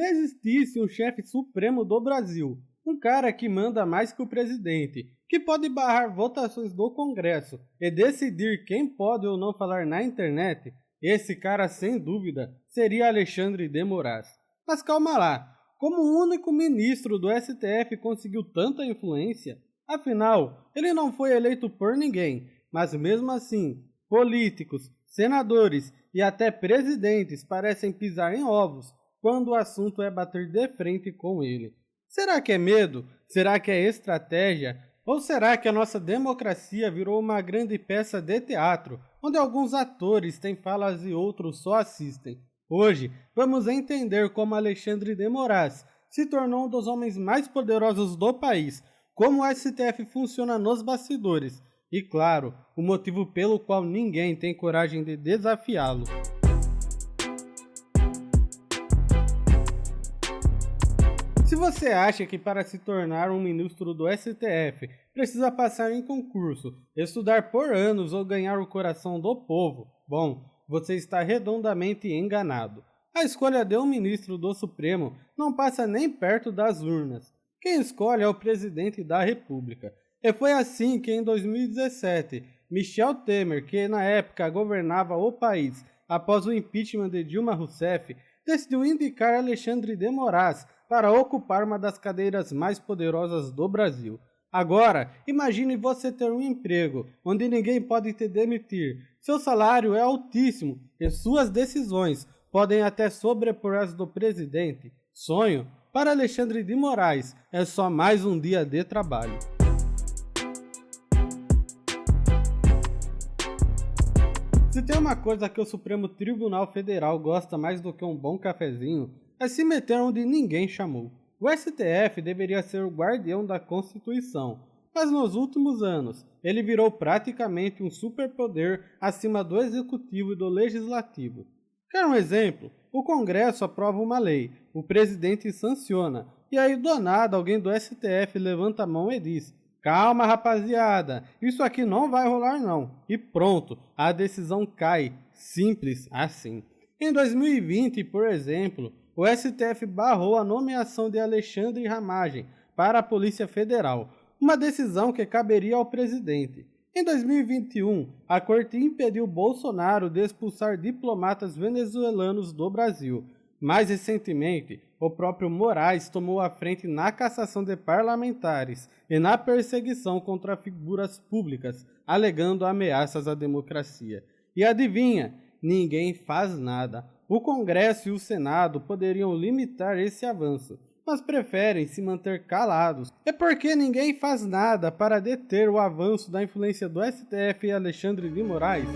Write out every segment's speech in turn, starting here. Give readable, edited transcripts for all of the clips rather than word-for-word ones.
Se existisse um chefe supremo do Brasil, um cara que manda mais que o presidente, que pode barrar votações do Congresso e decidir quem pode ou não falar na internet, esse cara sem dúvida seria Alexandre de Moraes. Mas calma lá, como o único ministro do STF conseguiu tanta influência? Afinal, ele não foi eleito por ninguém, mas mesmo assim, políticos, senadores e até presidentes parecem pisar em ovos quando o assunto é bater de frente com ele. Será que é medo? Será que é estratégia? Ou será que a nossa democracia virou uma grande peça de teatro, onde alguns atores têm falas e outros só assistem? Hoje, vamos entender como Alexandre de Moraes se tornou um dos homens mais poderosos do país, como o STF funciona nos bastidores e, claro, o motivo pelo qual ninguém tem coragem de desafiá-lo. Se você acha que para se tornar um ministro do STF precisa passar em concurso, estudar por anos ou ganhar o coração do povo, bom, você está redondamente enganado. A escolha de um ministro do Supremo não passa nem perto das urnas. Quem escolhe é o presidente da República. E foi assim que em 2017, Michel Temer, que na época governava o país após o impeachment de Dilma Rousseff, decidiu indicar Alexandre de Moraes para ocupar uma das cadeiras mais poderosas do Brasil. Agora, imagine você ter um emprego onde ninguém pode te demitir, seu salário é altíssimo e suas decisões podem até sobrepor as do presidente. Sonho? Para Alexandre de Moraes é só mais um dia de trabalho. Se tem uma coisa que o Supremo Tribunal Federal gosta mais do que um bom cafezinho, é se meter onde ninguém chamou. O STF deveria ser o guardião da Constituição, mas nos últimos anos ele virou praticamente um superpoder acima do Executivo e do Legislativo. Quer um exemplo? O Congresso aprova uma lei, o presidente sanciona, e aí do nada alguém do STF levanta a mão e diz: calma rapaziada, isso aqui não vai rolar não. E pronto, a decisão cai, simples assim. Em 2020, por exemplo, o STF barrou a nomeação de Alexandre Ramagem para a Polícia Federal, uma decisão que caberia ao presidente. Em 2021, a Corte impediu Bolsonaro de expulsar diplomatas venezuelanos do Brasil. Mais recentemente, o próprio Moraes tomou a frente na cassação de parlamentares e na perseguição contra figuras públicas, alegando ameaças à democracia. E adivinha? Ninguém faz nada. O Congresso e o Senado poderiam limitar esse avanço, mas preferem se manter calados. É porque ninguém faz nada para deter o avanço da influência do STF e Alexandre de Moraes.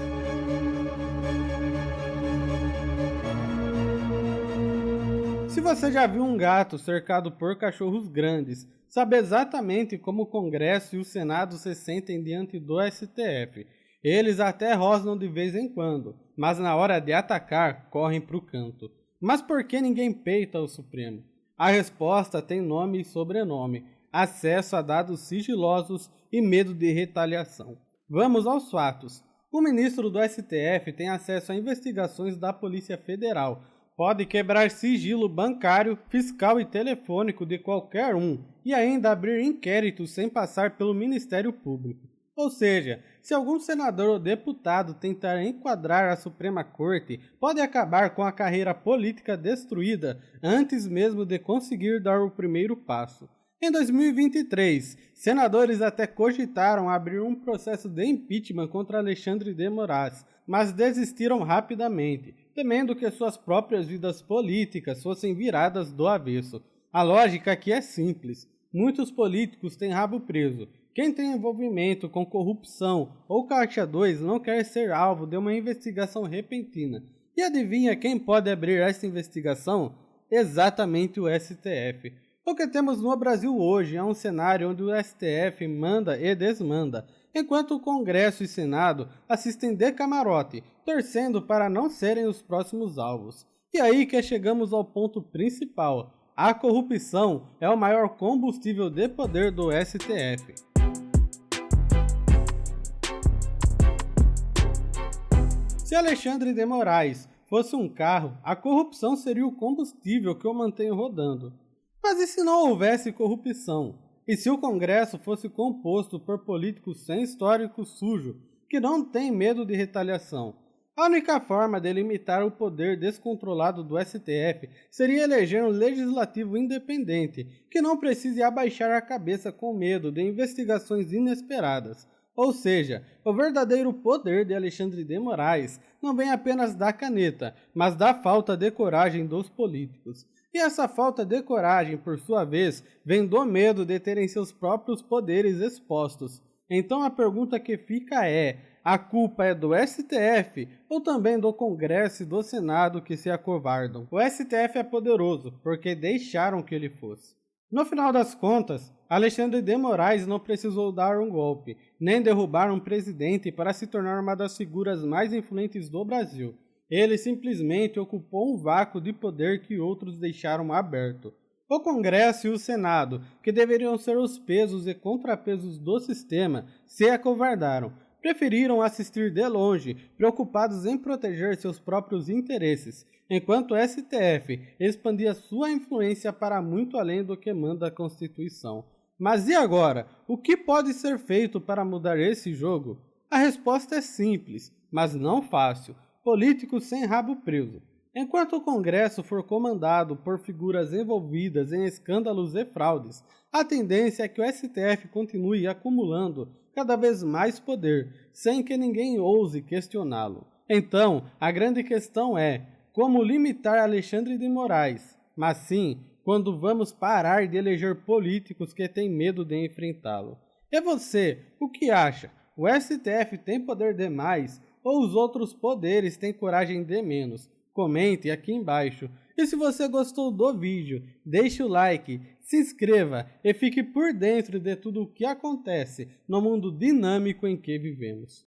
Se você já viu um gato cercado por cachorros grandes, sabe exatamente como o Congresso e o Senado se sentem diante do STF. Eles até rosnam de vez em quando, mas na hora de atacar, correm para o canto. Mas por que ninguém peita o Supremo? A resposta tem nome e sobrenome: acesso a dados sigilosos e medo de retaliação. Vamos aos fatos. O ministro do STF tem acesso a investigações da Polícia Federal, pode quebrar sigilo bancário, fiscal e telefônico de qualquer um e ainda abrir inquéritos sem passar pelo Ministério Público. Ou seja, se algum senador ou deputado tentar enquadrar a Suprema Corte, pode acabar com a carreira política destruída antes mesmo de conseguir dar o primeiro passo. Em 2023, senadores até cogitaram abrir um processo de impeachment contra Alexandre de Moraes, mas desistiram rapidamente, temendo que suas próprias vidas políticas fossem viradas do avesso. A lógica aqui é simples. Muitos políticos têm rabo preso. Quem tem envolvimento com corrupção ou caixa 2 não quer ser alvo de uma investigação repentina. E adivinha quem pode abrir essa investigação? Exatamente o STF. O que temos no Brasil hoje é um cenário onde o STF manda e desmanda, enquanto o Congresso e Senado assistem de camarote, torcendo para não serem os próximos alvos. E aí que chegamos ao ponto principal: a corrupção é o maior combustível de poder do STF. Se Alexandre de Moraes fosse um carro, a corrupção seria o combustível que o mantém rodando. Mas e se não houvesse corrupção? E se o Congresso fosse composto por políticos sem histórico sujo, que não têm medo de retaliação? A única forma de limitar o poder descontrolado do STF seria eleger um legislativo independente, que não precise abaixar a cabeça com medo de investigações inesperadas. Ou seja, o verdadeiro poder de Alexandre de Moraes não vem apenas da caneta, mas da falta de coragem dos políticos. E essa falta de coragem, por sua vez, vem do medo de terem seus próprios poderes expostos. Então a pergunta que fica é: a culpa é do STF ou também do Congresso e do Senado que se acovardam? O STF é poderoso porque deixaram que ele fosse. No final das contas, Alexandre de Moraes não precisou dar um golpe, nem derrubar um presidente para se tornar uma das figuras mais influentes do Brasil. Ele simplesmente ocupou um vácuo de poder que outros deixaram aberto. O Congresso e o Senado, que deveriam ser os pesos e contrapesos do sistema, se acovardaram. Preferiram assistir de longe, preocupados em proteger seus próprios interesses, enquanto o STF expandia sua influência para muito além do que manda a Constituição. Mas e agora? O que pode ser feito para mudar esse jogo? A resposta é simples, mas não fácil: políticos sem rabo preso. Enquanto o Congresso for comandado por figuras envolvidas em escândalos e fraudes, a tendência é que o STF continue acumulando cada vez mais poder, sem que ninguém ouse questioná-lo. Então, a grande questão é: como limitar Alexandre de Moraes? Mas sim, quando vamos parar de eleger políticos que têm medo de enfrentá-lo. E você, o que acha? O STF tem poder demais ou os outros poderes têm coragem de menos? Comente aqui embaixo. E se você gostou do vídeo, deixe o like, se inscreva e fique por dentro de tudo o que acontece no mundo dinâmico em que vivemos.